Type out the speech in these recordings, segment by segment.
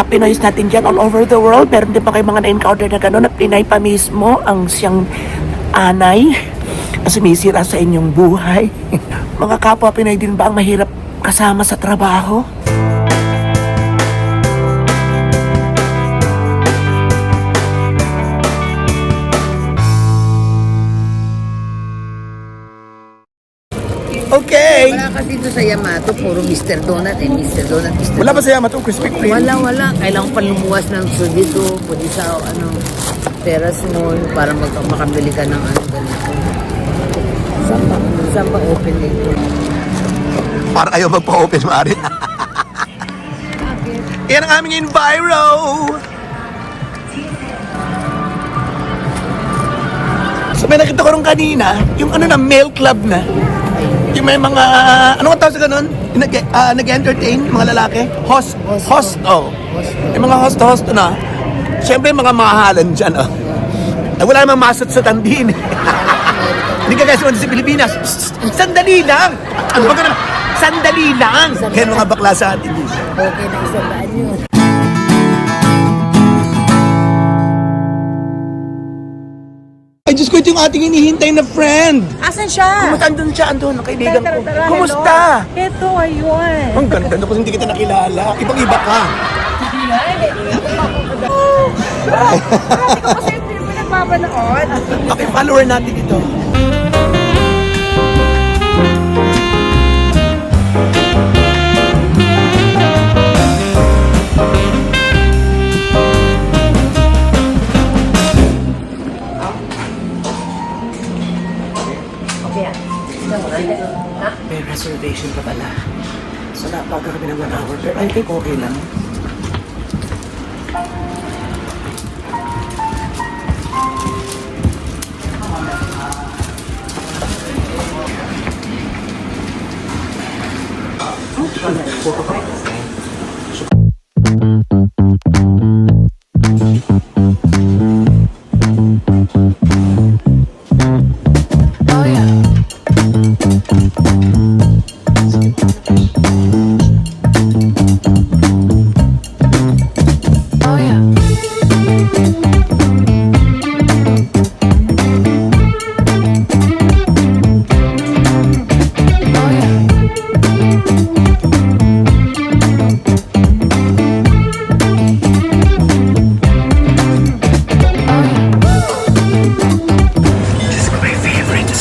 mga Pinoys natin dyan all over the world. Meron din pa kayo mga na-encounter na gano'n na Pinay pa mismo ang siyang anay na sumisira sa inyong buhay. Mga kapwa Pinay din ba ang mahirap kasama sa trabaho? Okay. Wala kasi dito sa Yamato, puro Mr. Donut Mr. Donut, Mr. Wala ba sa Yamato Krispy Kreme? Wala. Kailangan pa lumuwas ng so dito, pwede sa Terrace Mall para makabili ka ng ganito. Saan pa open dito? Parang ayaw magpa-open, Mari. Yan ang aming enviro. So may nakita ko rin kanina, yung mail club na. Yung may mga, ano ang tawag sa ganun? Nag-entertain, mga lalaki? Host. Yung mga host na. Siyempre mga mahalan dyan, oh. Wala namang masot sa tandin. Hindi ka kasi sa Pilipinas. Sandali lang! Ano ba ganun? Sandali lang! Kaya mga bakla sa atin. Okay na isang daan yun. Ay, Diyos ko, ito yung ating hinihintay na friend. Asan siya? Kumusta? Andun siya, andun, ang kaibigan ko. Tara, Kumusta? Ito, ayun. Ang ganda ko hindi kita nakilala. Ibang-iba ka. Kasi hindi mo nagbabanood. Okay, follower natin ito. May reservation pa pala. So napaga kami ng 1 hour. Pero I think okay lang.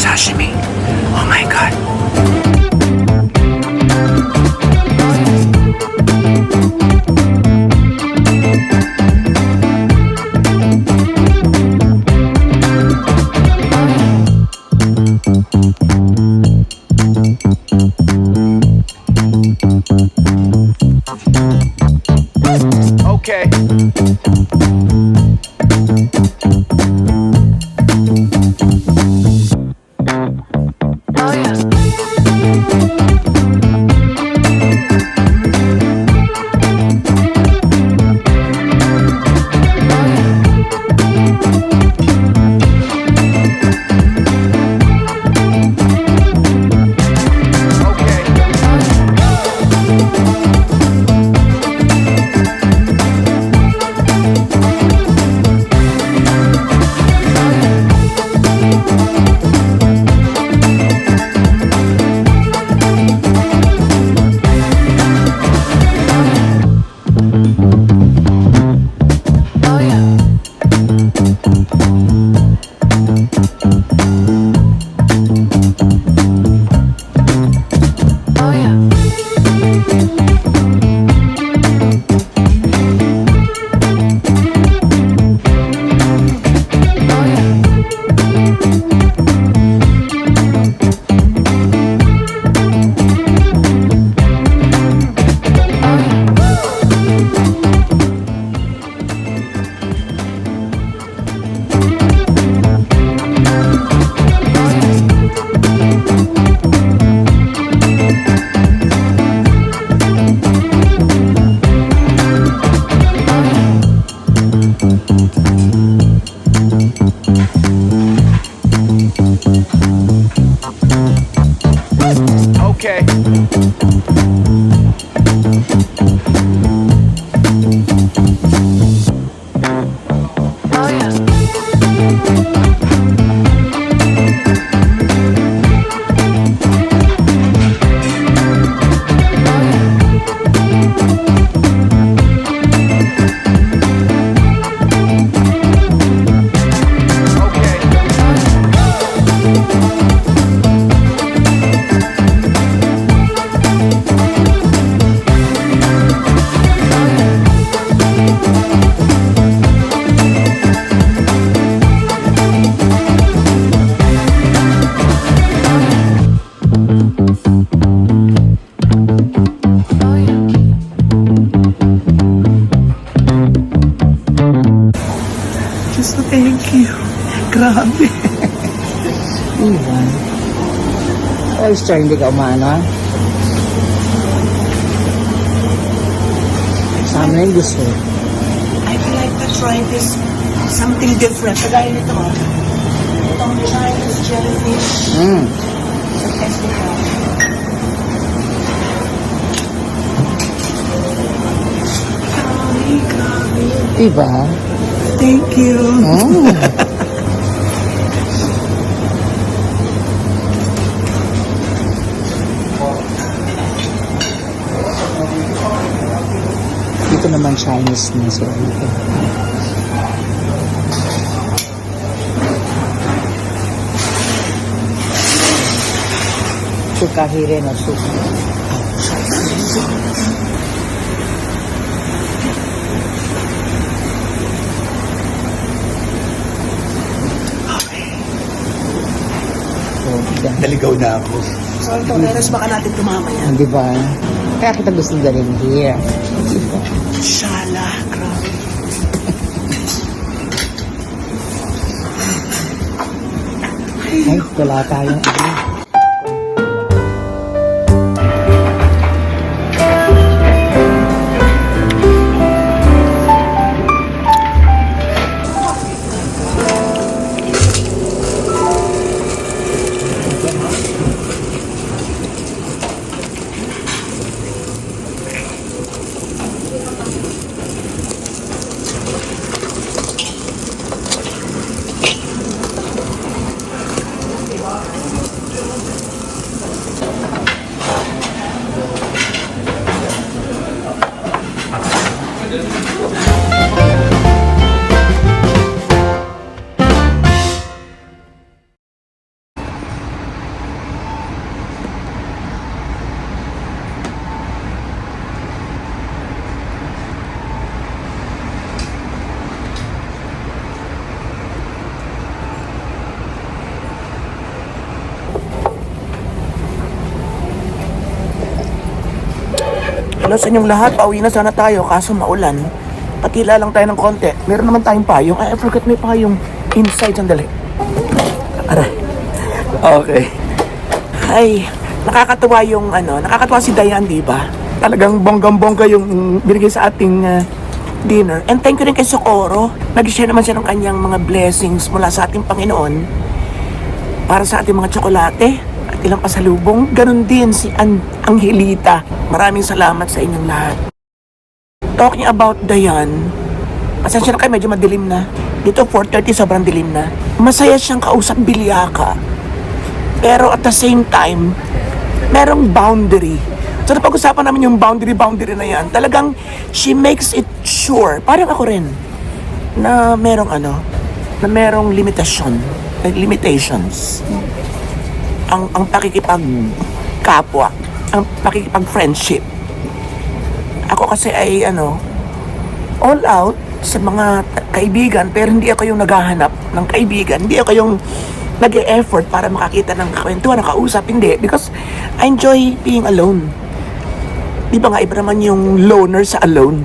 Sashimi. Oh my God. Okay. Thank you. Grabe. Diba? Oyster, hindi ka umano. Sa amin yung gusto. I'd like to try this something different. Kagaya nito, itong Chinese jellyfish. Mm. Grabe. Diba? Thank you. Mm. Dito naman Chinese na sila dito. Suka hire no suka. Oh, yan. Naligaw na ako. So ito, leras baka natin tumamaya. Di ba? Kaya kita gusto galing here. Diba? Shala, grabe. Ay, wala tayong ano. Hello sa inyong lahat, pauwi na sana tayo kaso maulan. Patila lang tayo ng konti. Meron naman tayong payong. I forgot may payong inside. Sandali. Aray. Okay. Ay, nakakatuwa yung nakakatuwa si Diane, di ba? Talagang bonggang-bongga yung binigay sa ating dinner. And thank you rin kay Socorro. Nag-share naman siya ng kanyang mga blessings mula sa ating Panginoon para sa ating mga tsokolate at ilang pasalubong. Ganon din si Angelita. Maraming salamat sa inyong lahat. Talking about Diane, pasensya na kayo, medyo madilim na. Dito 4:30, sobrang dilim na. Masaya siyang kausap, bilyaka. Pero at the same time, merong boundary. So napag-usapan namin yung boundary na yan. Talagang she makes it sure, parang ako rin, na merong limitasyon, limitations. Ang pakikipag-kapwa, ang pakikipag-friendship. Ako kasi ay all out sa mga kaibigan, pero hindi ako yung naghahanap ng kaibigan. Hindi ako yung nag-e-effort para makakita ng kwentuhan, nakausap. Hindi, because I enjoy being alone. Di ba nga, iba naman yung loner sa alone.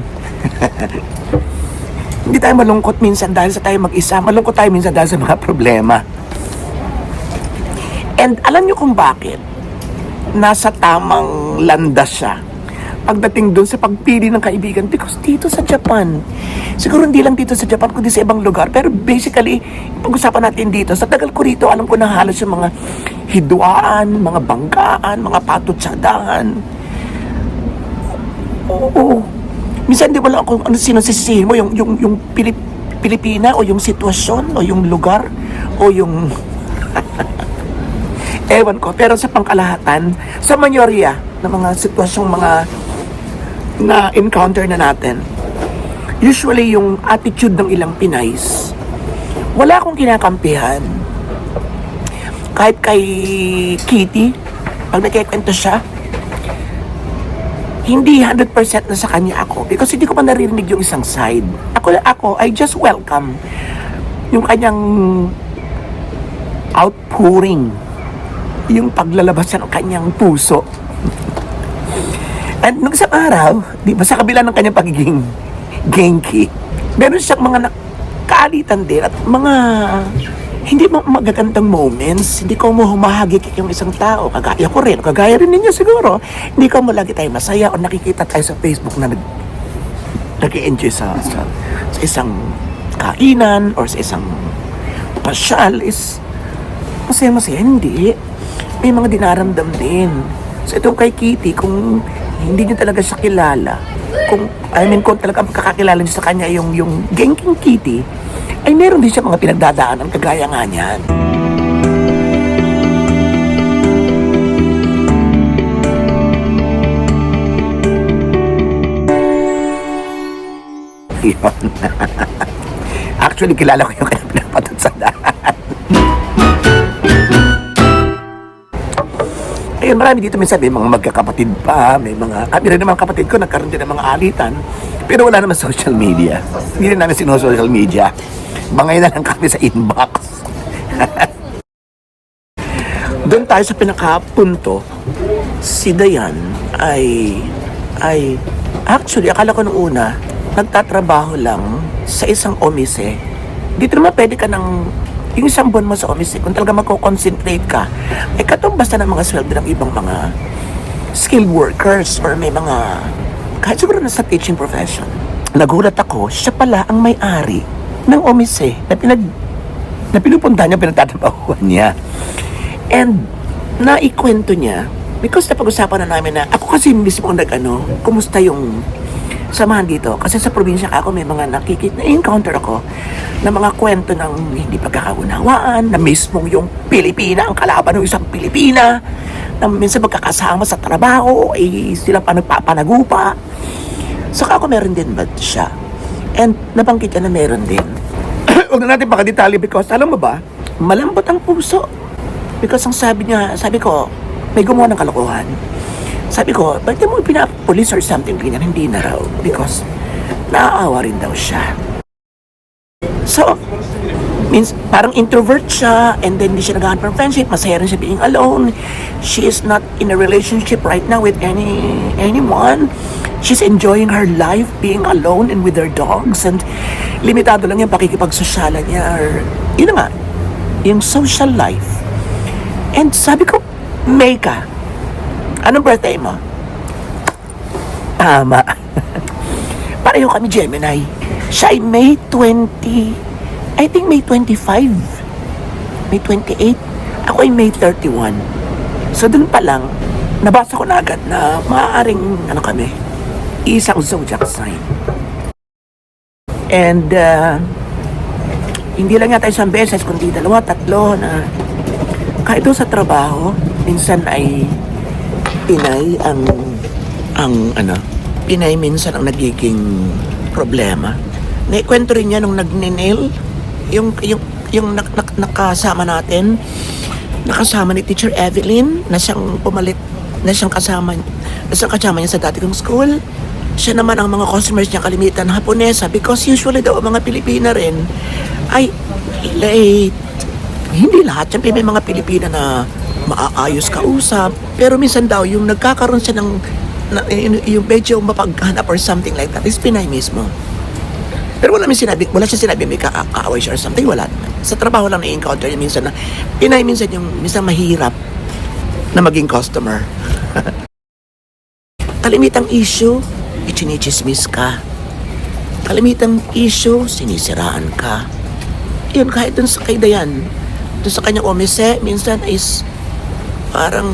Hindi tayo malungkot minsan dahil sa tayo mag-isa. Malungkot tayo minsan dahil sa mga problema. And alam niyo kung bakit? Nasa tamang landas siya pagdating doon sa pagpili ng kaibigan, because dito sa Japan, siguro hindi lang dito sa Japan kundi sa ibang lugar, pero basically pag-usapan natin dito, sa tagal ko rito, alam ko na halos yung mga hidwaan, mga banggaan, mga patutsadahan. Oo. Minsan di wala kung sino sisihin mo, yung Pilipina o yung sitwasyon o yung lugar o yung ewan ko, pero sa pangkalahatan, sa mayorya ng mga sitwasyong mga na-encounter na natin, usually yung attitude ng ilang Pinays, wala akong kinakampihan. Kahit kay Kitty, pag nagkikwento siya, hindi 100% na sa kanya ako because hindi ko pa naririnig yung isang side. Ako, I just welcome yung kanyang outpouring, yung paglalabas ng kanyang puso. At nung isang araw, di ba, sa kabila ng kanyang pagiging genki, meron siyang mga kaalitan din at mga hindi mo magagandang moments, hindi ko mo humahagik yung isang tao, kagaya ko rin, kagaya rin ninyo siguro, hindi ko mo lagi tayo masaya o nakikita tayo sa Facebook na nag-i-enjoy sa isang kainan or sa isang pasyal is masaya-masaya, hindi. May mga dinaramdam din. So itong kay Kitty, kung hindi niyo talaga siya kilala, kung talaga kakakilala niyo sa kanya yung Genking Kitty, ay meron din siya mga pinagdadaanan kagaya nga niyan. Yun. Actually, kilala ko yung kaya pinapatutsadahan. Ayun, marami dito minsan may mga magkakapatid pa, may mga, kami rin naman kapatid ko, nagkaroon din ng mga alitan, pero wala naman social media. Hindi rin namin social media. Bangay na lang kami sa inbox. Doon tayo sa pinakapunto, si Dayan ay actually, akala ko nung una, nagtatrabaho lang sa isang omise. Dito naman pwede ka yung isang buwan mo sa omise, kung talaga magko-concentrate ka, ay katumbas na ng mga sweldo ng ibang mga skilled workers or may mga, kahit siguro na sa teaching profession. Nagulat ako, siya pala ang may-ari ng omise na pinupunta niya, pinagtatrabahuan niya. And naikwento niya, because napag-usapan na namin na, ako kasi mismo kumusta yung samahan dito. Kasi sa probinsya ako may mga na-encounter ako na mga kwento ng hindi pagkakaunawaan, na mismo yung Pilipina, ang kalaban ng isang Pilipina, na minsan magkakasama sa trabaho, sila pa nagpapanagupa. Saka ako meron din ba siya? And nabanggit niya na meron din. Huwag na natin pakadetali because alam mo ba, malambot ang puso. Because ang sabi ko, may gumawa ng kalokohan. Sabi ko, bakit mo pinapulis or something ganyan? Hindi na raw. Because naaawa rin daw siya. So, means parang introvert siya and then hindi siya naghahanap ng friendship. Masaya rin siya being alone. She is not in a relationship right now with anyone. She's enjoying her life being alone and with her dogs. And limitado lang yung pakikipagsosyalan niya. Yun na nga, yung social life. And sabi ko, May ka. Anong birthday mo? Tama. Pareho kami Gemini. Siya ay May 20, I think May 25. May 28. Ako ay May 31. So dun pa lang, nabasa ko na agad na maaaring kami, isang zodiac sign. And hindi lang yata isang beses, kundi dalawa, tatlo na kahit doon sa trabaho, minsan ay Pinay Pinay minsan ang nagiging problema. Naikwento rin niya nung nag-nail, yung nakasama natin, nakasama ni Teacher Evelyn, na siyang pumalit, na siyang kasama niya sa dati kong school. Siya naman ang mga customers niya kalimitan Haponesa because usually daw ang mga Pilipina rin ay late. Hindi lahat, siyempre may mga Pilipina na maaayos kausap, pero minsan daw yung nagkakaroon siya ng yung medyo mapaghanap or something like that is Pinay mismo. Pero wala siya sinabi may kaaway siya or something, wala naman. Sa trabaho lang na-encounter niya minsan na Pinay minsan yung minsan mahirap na maging customer. Kalimitang issue, ichinichismis ka. Kalimitang issue, sinisiraan ka. Yun, kahit dun sa kay Dayan, dun sa kanyang omise, minsan is parang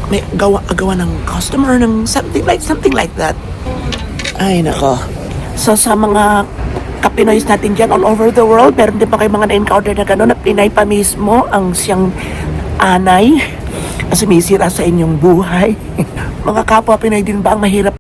may agawa ng customer ng something like that. Ay nako. So sa mga kapinoys natin dyan all over the world, meron din pa kayo mga na-encounter na gano'n na Pinay pa mismo ang siyang anay na sumisira sa inyong buhay. Mga kapwa Pinay din ba ang mahirap